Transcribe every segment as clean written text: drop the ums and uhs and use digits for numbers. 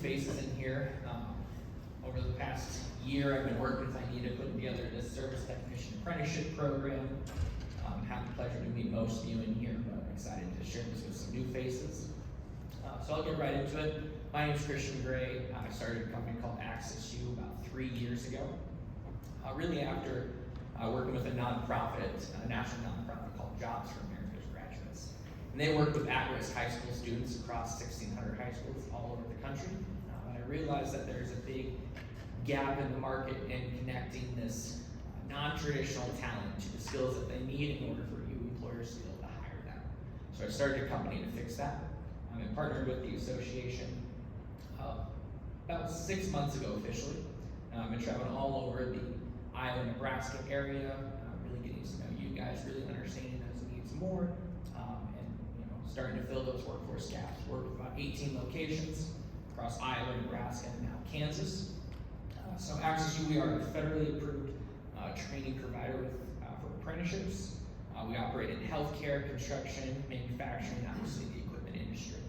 faces in here. Over the past year, I've been working with INEDA putting together this service technician apprenticeship program. Have the pleasure to meet most of you in here, but I'm excited to share this with some new faces. So I'll get right into it. My name is Christian Gray. I started a company called AxisU about 3 years ago. Really after working with a nonprofit, a national nonprofit called Jobs for America's Graduates. And they work with at-risk high school students across 1,600 high schools all over the country. And I realized that there's a big gap in the market in connecting this non-traditional talent to the skills that they need in order for you employers to be able to hire them. So I started a company to fix that. I partnered with the association about 6 months ago officially. I've been traveling all over the Iowa-Nebraska area, really getting to know you guys, really understanding those needs more, and starting to fill those workforce gaps. Worked with about 18 locations across Iowa, Nebraska, and now Kansas. So AxisU, we are a federally approved training provider for apprenticeships. We operate in healthcare, construction, manufacturing, and obviously the equipment industry.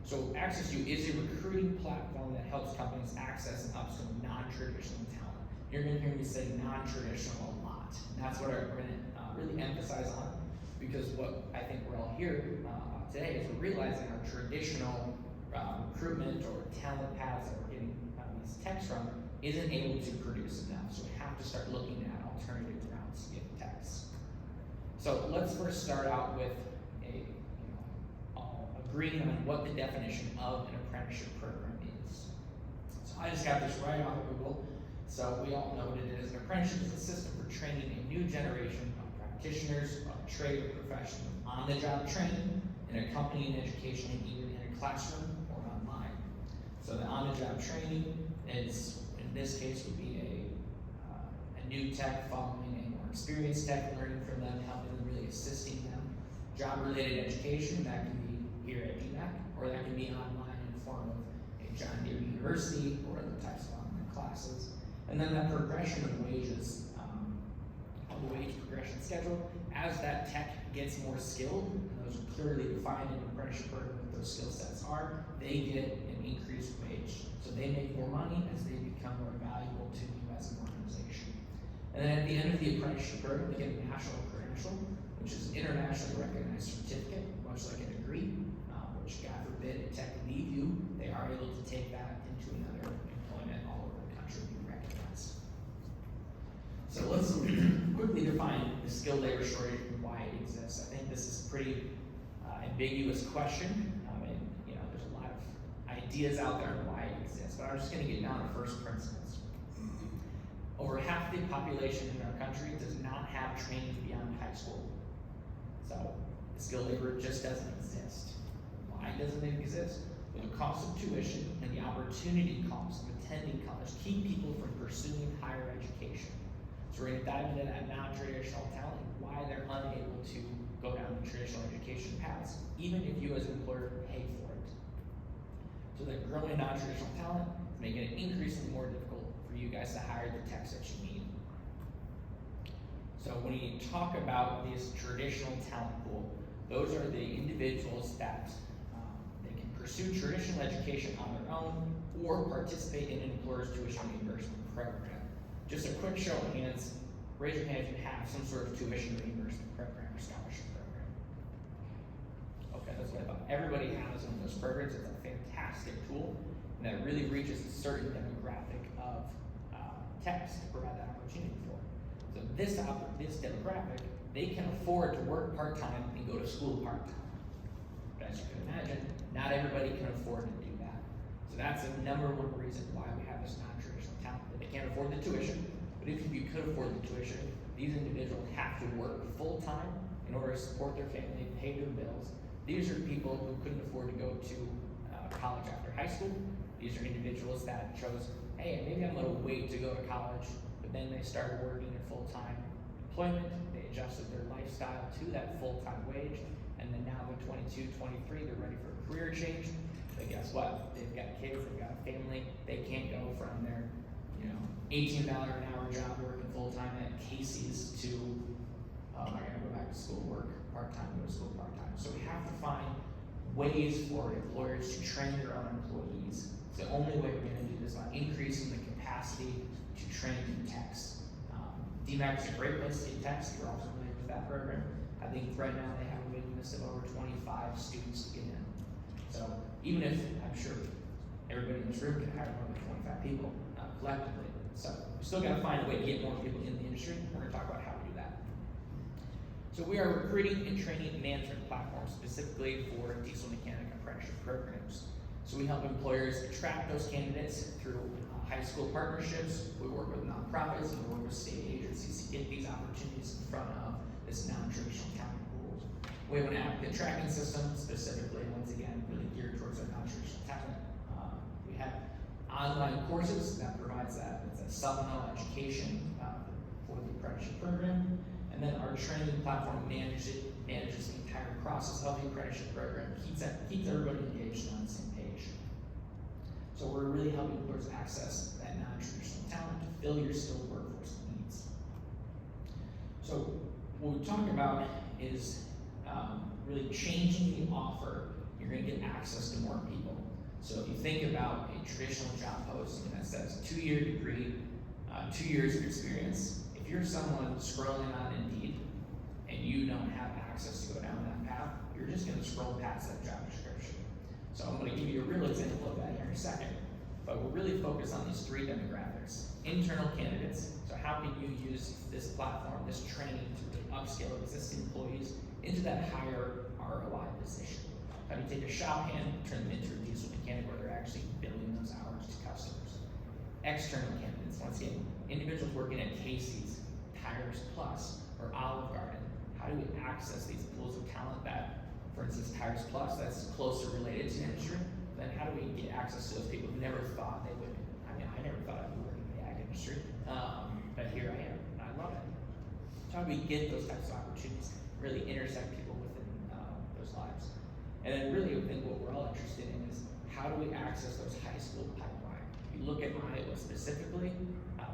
So AxisU is a recruiting platform that helps companies access and upskill non-traditional talent. You're going to hear me say non-traditional a lot. And that's what I'm going to really emphasize on, because what I think we're all here today is we're realizing our traditional recruitment or talent paths that we're getting these techs from isn't able to produce enough. So we have to start looking at alternative routes to get techs. So let's first start out with agreeing on what the definition of an apprenticeship program is. So I just got this right off of Google. So we all know what it is. An apprenticeship is a system for training a new generation of practitioners of a trade or profession with on-the-job training in accompanying education either in a classroom or online. So the on-the-job training is, in this case, would be a new tech following a more experienced tech, learning from them, helping them, really assisting them. Job-related education, that can be here at DMAC, or that can be online in the form of a John Deere University or other types of online classes. And then that progression of wages, the wage progression schedule, as that tech gets more skilled, and those are clearly defined in the apprenticeship program what those skill sets are, they get an increased wage. So they make more money as they become more valuable to you as an organization. And then at the end of the apprenticeship program, they get a national credential, which is an internationally recognized certificate, much like a degree, which God forbid a tech leave you, they are able to take that into another employment all over the country and be recognized. So let's quickly define the skilled labor shortage and why it exists. I think this is a pretty ambiguous question, and there's a lot of ideas out there on why it exists, but I'm just going to get down to first principles. Over half the population in our country does not have training beyond high school. So the skilled labor just doesn't exist. Why doesn't it exist? Well, the cost of tuition and the opportunity cost of attending college keep people from pursuing higher education. So we're going to dive into that non-traditional talent, why they're unable to go down the traditional education paths, even if you as an employer pay for it. So that growing non-traditional talent is making it increasingly more difficult for you guys to hire the techs that you need. So when you talk about this traditional talent pool, those are the individuals that they can pursue traditional education on their own or participate in an employer's tuition reimbursement program. Just a quick show of hands, raise your hand if you have some sort of tuition reimbursement program or scholarship program. Okay, that's what I thought. Everybody has one of those programs. It's a fantastic tool, and that really reaches a certain demographic of techs to provide that opportunity for. So this demographic, they can afford to work part-time and go to school part-time. But as you can imagine, not everybody can afford to do that. So that's the number one reason why we have this non-traditional talent. They can't afford the tuition, but if you could afford the tuition, these individuals have to work full-time in order to support their family, pay their bills. These are people who couldn't afford to go to college after high school. These are individuals that chose, hey, maybe I'm gonna wait to go to college, but then they started working in full-time employment. They adjusted their lifestyle to that full-time wage, and then now they're 22, 23, they're ready for a career change. But guess what? They've got kids, they've got a family. They can't go from their $18 an hour job working full-time at Casey's to, I gotta go back to school, work part-time, go to school part-time. So we have to find ways for employers to train their own employees. It's the only way we're going to do this, by increasing the capacity to train new techs. DMAC is a great place to get techs. You're all familiar with that program. I think right now they have a waiting list of over 25 students to get in. So even if, I'm sure everybody in this room can hire more than 25 people collectively. So we still got to find a way to get more people in the industry. We're going to talk about how we do that. So we are recruiting and training management platforms specifically for diesel mechanic apprenticeship programs. So we help employers attract those candidates through high school partnerships. We work with nonprofits and we work with state agencies to get these opportunities in front of this non-traditional talent pool. We have an applicant tracking system specifically, once again, really geared towards our non-traditional talent. We have online courses that provides that. It's a supplemental education for the apprenticeship program. And then our training platform manages the entire process of the apprenticeship program, keeps everybody engaged and on the same page. So we're really helping employers access that non-traditional talent to fill your skilled workforce needs. So what we talk about is really changing the offer. You're going to get access to more people. So if you think about a traditional job posting that says 2-year degree, 2 years of experience, if you're someone scrolling on Indeed and you don't have access to go down that path, you're just going to scroll past that job description. So I'm going to give you a real example of that here in a second. But we're really focused on these 3 demographics. Internal candidates, so how can you use this platform, this training to really upskill existing employees into that higher ROI position? How do you take a shop hand, turn them into a diesel mechanic where they're actually billing those hours to customers? External candidates, once again, individuals working at Casey's, Tires Plus, or Olive Garden. How do we access these pools of talent that, for instance, Tires Plus, that's closer related to the industry? Then how do we get access to those people who never thought they would? I mean, I never thought I'd be working in the ag industry, but here I am, and I love it. So how do we get those types of opportunities, really intersect people within those lives? And then really, I think what we're all interested in is how do we access those high school pipeline? If you look at Iowa specifically,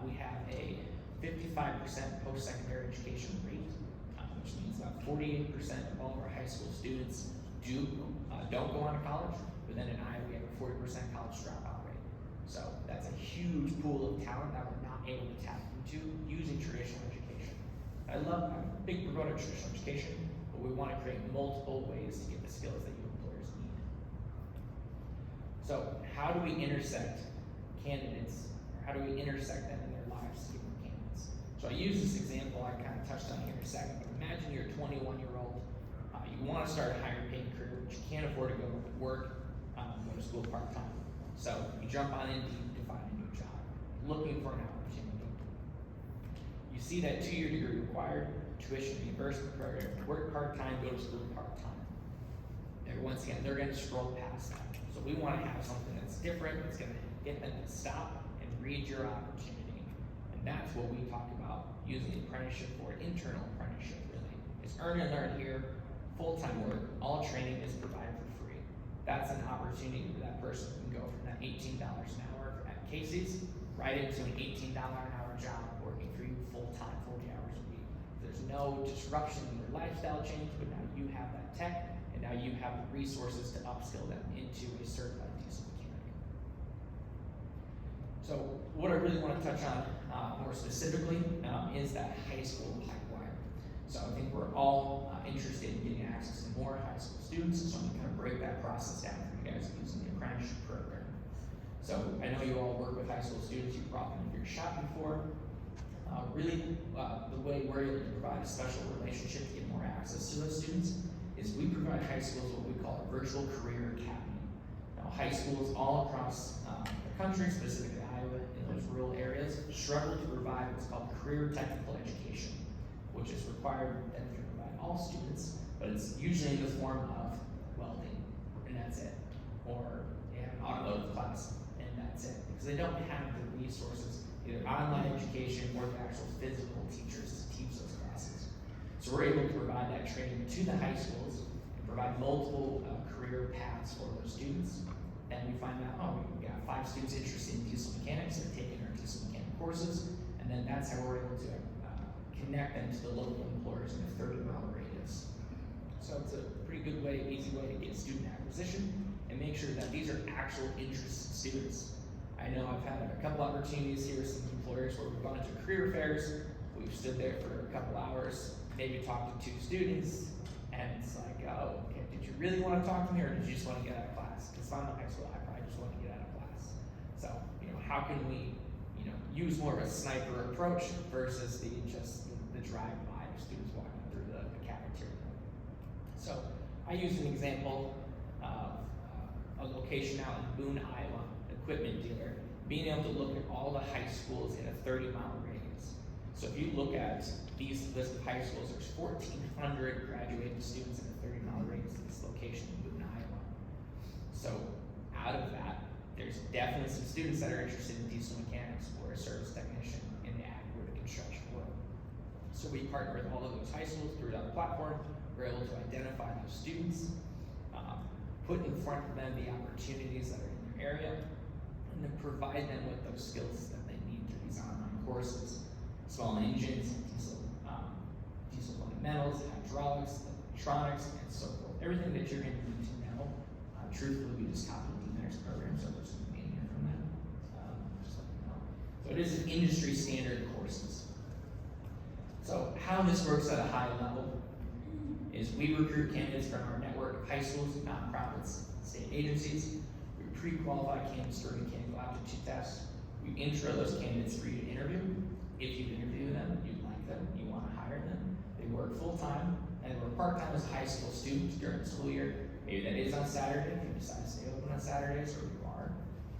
we have a 55% post-secondary education rate, which means about 48% of all of our high school students don't go on to college. But then in Iowa, we have a 40% college dropout rate. So that's a huge pool of talent that we're not able to tap into using traditional education. I'm a big proponent of traditional education, but we want to create multiple ways to get the skills that you employers need. So how do we intersect candidates, or how do we intersect them in their lives to give them candidates? So I use this example I kind of touched on here in a second, but imagine you're a 21-year-old, you want to start a higher paying career, but you can't afford to go to work, go to school part-time. So you jump on Indeed to find a new job, looking for an opportunity. You see that 2-year degree required, tuition reimbursement program, work part-time, go to school part-time. And once again, they're going to scroll past that. So we want to have something that's different, that's going to get them to stop and read your opportunity. And that's what we talk about using apprenticeship for, internal apprenticeship really. It's earn and learn here, full-time work, all training is provided for free. That's an opportunity where that person can go from that $18 an hour at Casey's right into an $18 an hour job working for you full-time, 40 hours a week. There's no disruption in their lifestyle change, but now you have that tech, and now you have the resources to upskill them into a certified diesel mechanic. So what I really want to touch on more specifically is that high school pipeline. So I think we're all interested in getting access to more high school students, so I'm going to break that process down for you guys using the apprenticeship program. So I know you all work with high school students, you've brought them into your shop before. The way we're able to provide a special relationship to get more access to those students is we provide high schools what we call a virtual career academy. Now high schools all across the country, specifically Iowa, in those rural areas, struggle to provide what's called career technical education, which is required that to provide all students, but it's usually in the form of welding, and that's it. Or they have an automotive class, and that's it. Because they don't have the resources, either online education or the actual physical teachers to teach those classes. So we're able to provide that training to the high schools and provide multiple career paths for those students. And we find out, oh, we've got 5 students interested in diesel mechanics, they're taking our diesel mechanic courses, and then that's how we're able to connect them to the local employers in a 30-mile radius. So it's a pretty good way, easy way to get student acquisition and make sure that these are actual interested students. I know I've had a couple opportunities here with some employers where we've gone to career fairs, we've stood there for a couple hours, maybe talked to 2 students, and it's like, oh, okay, did you really want to talk to me, or did you just want to get out of class? Because if I'm in high school, I probably just want to get out of class. So, how can we, use more of a sniper approach versus the drive-by of students walking through the cafeteria. So, I used an example of a location out in Boone, Iowa, equipment dealer, being able to look at all the high schools in a 30-mile radius. So if you look at these list of high schools, there's 1,400 graduating students in a 30-mile radius of this location in Boone, Iowa. So out of that, there's definitely some students that are interested in diesel mechanics or a service technician in the ag or the construction world. So we partner with all of those high schools through our platform. We're able to identify those students, put in front of them the opportunities that are in their area, and then provide them with those skills that they need through these online courses. Small engines, diesel fundamentals, hydraulics, electronics, and so forth. Everything that you're going to need to know. Truthfully, we just copied the DMAX program, so there's something in here from that. Just let you know. So it is an industry standard courses. So how this works at a high level is we recruit candidates from our network of high schools, nonprofits, state agencies. We pre-qualify candidates through a mechanical aptitude test. We intro those candidates for you to interview. If you interview them, you like them, you want to hire them, they work full-time, and work part-time as a high school student during the school year. Maybe that is on Saturday, if you decide to stay open on Saturdays, or you are.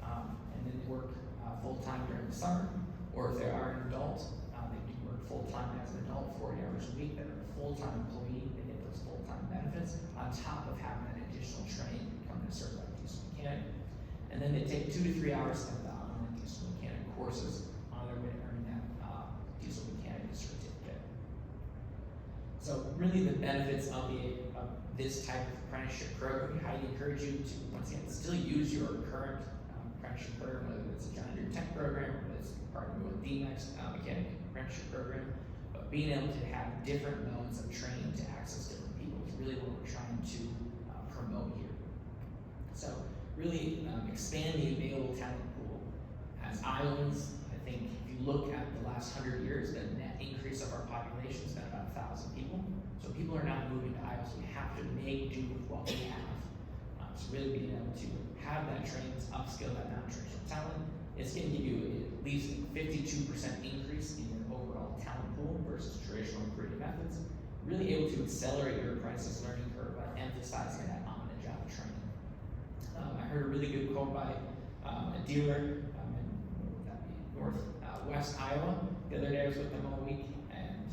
And then they work full-time during the summer, or if they are an adult, they do work full-time as an adult, 40 hours a week. They're a full-time employee, they get those full-time benefits, on top of having that additional training to become a certified diesel mechanic. And then they take 2 to 3 hours of the online diesel mechanic courses on their way to earning that diesel mechanic certificate. So really the benefits of this type of apprenticeship program, we highly encourage you to, once again, still use your current apprenticeship program, whether it's a John Deere Tech program, or it's partnering with DMAX mechanic apprenticeship program, but being able to have different modes of training to access different people is really what we're trying to promote here. So really expand the available talent pool. As Iowans, I think if you look at the last 100 years, the net increase of our population has been about 1,000 people. So people are not moving to Iowa, so we have to make do with what we have. So really being able to have that training, to upskill that non-traditional talent, it's going to give you at least a 52% increase in your overall talent pool versus traditional recruiting methods. Really able to accelerate your apprentice learning curve by emphasizing that on-the-job training. I heard a really good quote by a dealer in northwest Iowa. The other day I was with them all week, and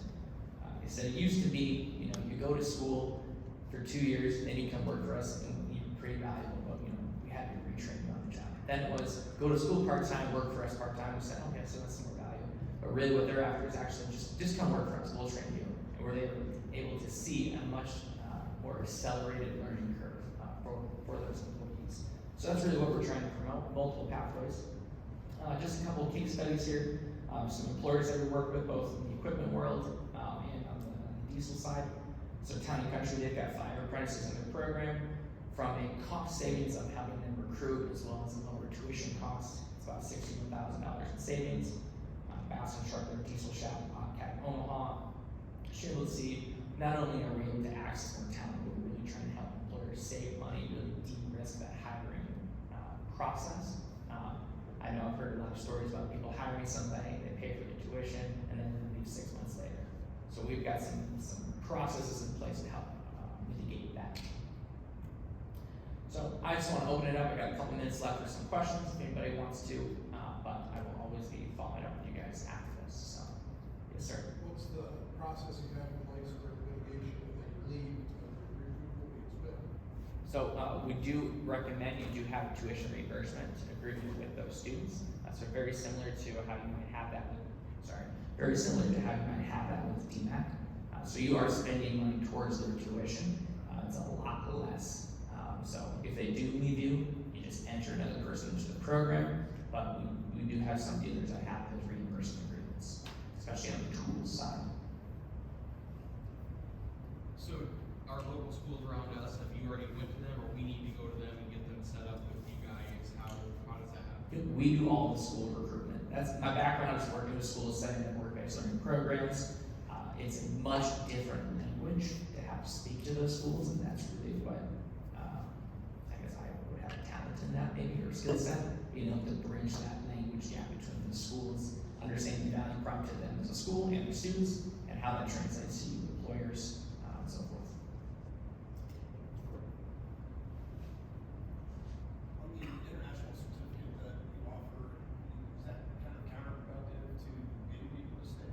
he said it used to be, you go to school for 2 years, then you come work for us, and you're pretty valuable, but we had to retrain you on the job. Then it was go to school part-time, work for us part-time. We said, okay, so that's more value. But really what they're after is actually just come work for us, we'll train you. And we're able to see a much more accelerated learning curve for those employees. So that's really what we're trying to promote, multiple pathways. Just a couple of case studies here. Some employers that we work with, both in the equipment world and on the diesel side. So Town & Country, they've got 5 apprentices in their program. From a cost savings of having them recruit, as well as a lower tuition cost, it's about $61,000 in savings. Bass Instructor, Diesel Shop, Bobcat, Omaha. You're able to see, not only are we able to access more talent, but we're really trying to help employers save money, really de-risk that hiring process. I know I've heard a lot of stories about people hiring somebody, they pay for the tuition, and then they leave 6 months later. So we've got some processes in place to help mitigate that. So I just want to open it up. I got a couple minutes left for some questions if anybody wants to, but I will always be following up with you guys after this. So, yes, sir. What's the process you have in place for mitigation if they leave to recruit people we expect? So we do recommend you do have a tuition reimbursement agreement with those students. So very similar to how you might have that with, very similar to how you might have that with DMAC. So you are spending money towards their tuition. It's a lot less. So if they do leave you, you just enter another person into the program. But we do have some dealers that have those reimbursement agreements, especially on the tools side. So our local schools around us, have you already went to them, or we need to go to them and get them set up with you guys? How does that happen? We do all the school recruitment. That's my background, is working with schools, setting up work-based learning programs. It's a much different language to have to speak to those schools, and that's really what, I guess I would have a talent in that maybe, or skill set, being able to bridge that language gap between the schools, understanding the value brought to them as a school and the students, and how that translates to employers, and so forth. On the international certificate that you offer, is that kind of counterproductive to getting people to stay,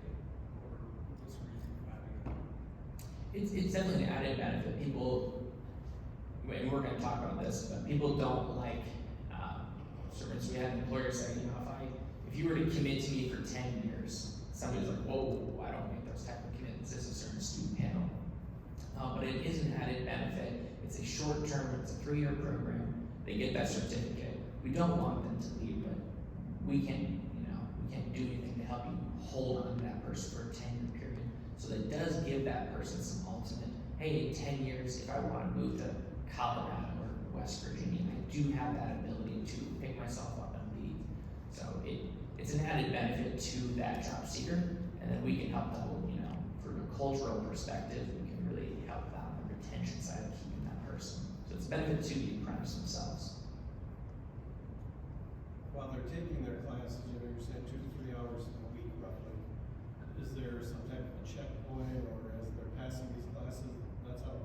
or what's the reason for having it? It's definitely an added benefit. People, and we're gonna talk about this, but people don't like, servants. We had employers say, if you were to commit to me for 10 years, somebody's like, whoa, I don't make those type of commitments as a certain student panel. But it is an added benefit. It's a short term, it's a 3-year program. They get that certificate. We don't want them to leave, but we can't do anything to help you hold on to that person for a 10-year period. So that does give that person some ultimate, hey, in 10 years, if I want to move to Colorado or West Virginia, I do have that ability to pick myself up and leave. So it's an added benefit to that job seeker, and then we can help them, from a cultural perspective, we can really help them on the retention side of keeping that person. So it's a benefit to the apprentice themselves. While they're taking their classes, you're saying 2 to 3 hours a week roughly, is there some type of a checkpoint, or as they're passing these classes, that's how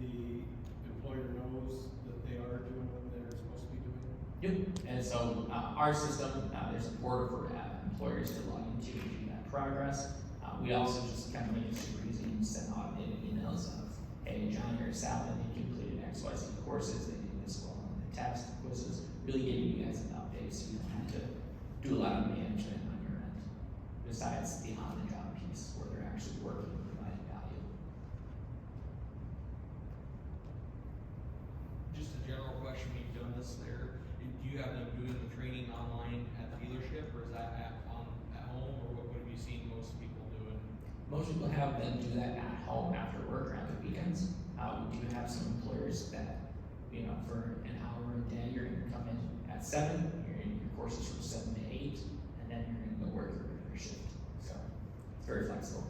the employer knows that they are doing what they're supposed to be doing? Yep. And so our system, there's a portal for employers to log into and do that progress. We also just kind of make it super easy and send automated emails of, hey, Johnny or Sally, they completed XYZ courses, they did this well on the test, quizzes, really giving you guys an update so you don't have to do a lot of management on your end, besides the on-the-job piece where they're actually working and providing value. Just a general question, we've done this there. Do you have them doing the training online at the dealership, or is that at home, or what have you seen most people doing? Most people have them do that at home after work or on the weekends. We do have some employers that, for an hour a day, you're gonna come in at 7, you're in your courses from 7 to 8, and then you're gonna go work your regular shift. So it's very flexible.